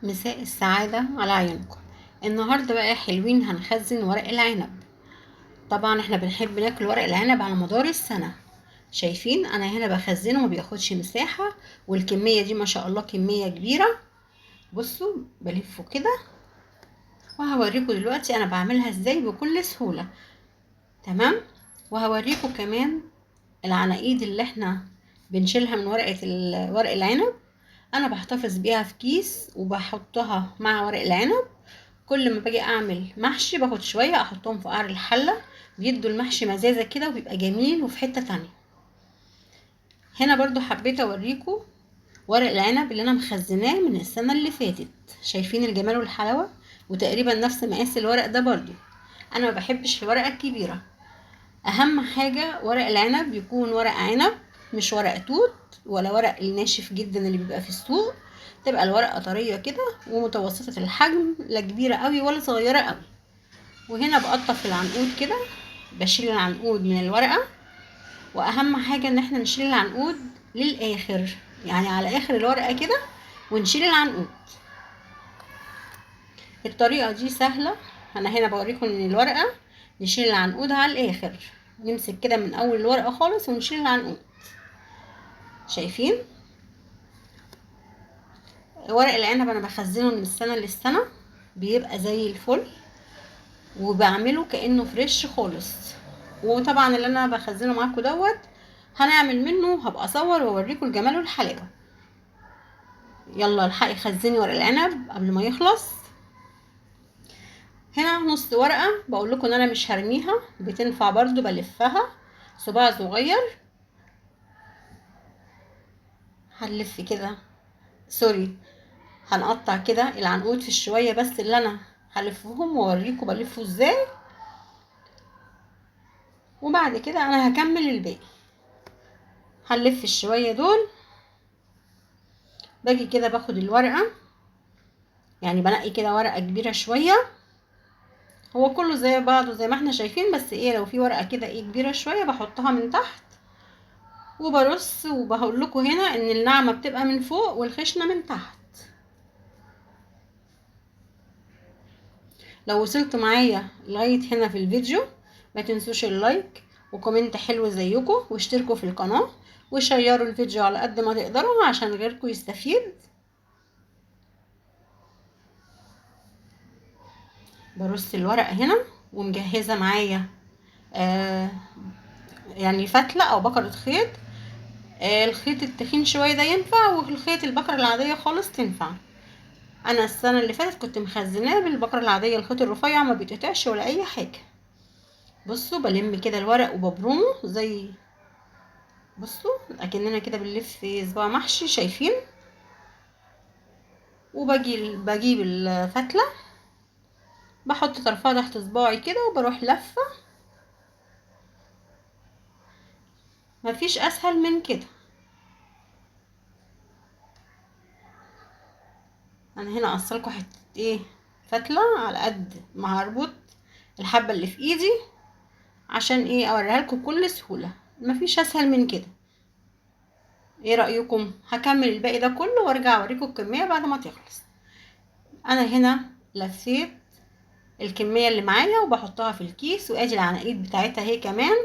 مساء السعادة على عيونكم. النهاردة بقى يا حلوين هنخزن ورق العنب. طبعا احنا بنحب ناكل ورق العنب على مدار السنة. شايفين انا هنا بخزنه ما بياخدش مساحة، والكمية دي ما شاء الله كمية كبيرة. بصوا بلفه كده وهوريكم دلوقتي انا بعملها ازاي بكل سهولة. تمام. وهوريكم كمان العناقيد اللي احنا بنشيلها من ورق العنب. انا بحتفظ بيها في كيس وبحطها مع ورق العنب. كل ما باجي اعمل محشي باخد شويه احطهم في قعر الحله، بيدوا المحشي مزازه كده وبيبقى جميل وفي حته تانية. هنا برضو حبيت اوريكم ورق العنب اللي انا مخزناه من السنه اللي فاتت. شايفين الجمال والحلاوه، وتقريبا نفس مقاس الورق ده برضو. انا ما بحبش الورقه الكبيره. اهم حاجه ورق العنب يكون ورق عنب، مش ورق توت ولا ورق الناشف جدا اللي بيبقى في السوق. تبقى الورقه طريه كده ومتوسطه الحجم، لا كبيره قوي ولا صغيره قوي. وهنا بقطف العنقود كده، بشيل العنقود من الورقه. واهم حاجه ان احنا نشيل العنقود للاخر، يعني على اخر الورقه كده ونشيل العنقود. الطريقه دي سهله. انا هنا بوريكم ان الورقه نشيل العنقود على الاخر، نمسك كده من اول الورقه خالص ونشيل العنقود. شايفين ورق العنب انا بخزنه من السنه للسنه، بيبقى زي الفل وبعمله كانه فريش خالص. وطبعا اللي انا بخزنه معاكم دوت هنعمل منه، هبقى اصور واوريكم الجمال والحلاوه. يلا الحقي خزني ورق العنب قبل ما يخلص. هنا نص ورقه بقول لكم ان انا مش هرميها، بتنفع برضو بلفها صباع صغير. هنلف كده، سوري، هنقطع كده العنقود في الشويه بس اللي انا هلفهم واوريكم بلفه ازاي. وبعد كده انا هكمل الباقي. هنلف الشويه دول. باجي كده باخد الورقه، يعني بنقي كده ورقه كبيره شويه. هو كله زي بعضه زي ما احنا شايفين، بس ايه لو في ورقه كده ايه كبيره شويه بحطها من تحت وبرص. وبقول لكم هنا ان الناعمه بتبقى من فوق والخشنه من تحت. لو وصلت معايا لغايه هنا في الفيديو ما تنسوش اللايك وكومنت حلو زيكم، واشتركوا في القناه وشيروا الفيديو على قد ما تقدروا عشان غيركم يستفيد. برص الورقه هنا ومجهزه معايا يعني فتله او بكره خيط. الخيط التخين شويه ده ينفع، والخيط البكره العاديه خالص تنفع. انا السنه اللي فاتت كنت مخزناه بالبكره العاديه، الخيط الرفيع ما بيتقطعش ولا اي حاجه. بصوا بلم كده الورق وببرمه زي، بصوا اكننا كده بنلف صباع محشي. شايفين؟ بجيب الفتله، بحط طرفها تحت صباعي كده وبروح لفه. مفيش اسهل من كده. انا هنا قصلكوا حته ايه فتله على قد ما هربط الحبه اللي في ايدي، عشان ايه اوريها لكم بكل سهوله. مفيش اسهل من كده. ايه رايكم؟ هكمل الباقي ده كله وارجع اوريكم الكميه بعد ما تخلص. انا هنا لفيت الكميه اللي معايا وبحطها في الكيس، وادي العناقيد بتاعتها اهي كمان.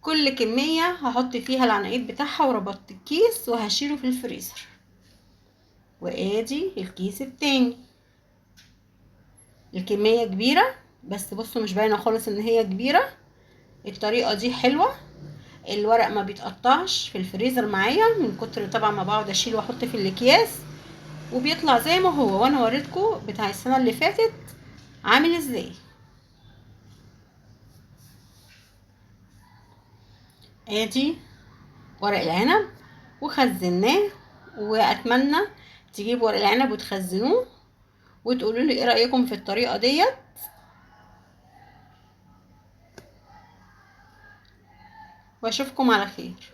كل كميه هحط فيها العناقيد بتاعها وربطت الكيس وهشيله في الفريزر. وادي الكيس التاني. الكميه كبيره بس بصوا مش باينه خالص ان هي كبيره. الطريقه دي حلوه، الورق ما بيتقطعش في الفريزر معايا من كتر طبعا ما بقعد اشيل واحط في الاكياس، وبيطلع زي ما هو. وانا وريتكم بتاع السنه اللي فاتت عامل ازاي. ادي ورق العنب وخزناه. واتمنى تجيبوا ورق العنب وتخزنوه وتقولوا لي ايه رايكم في الطريقه ديت. واشوفكم على خير.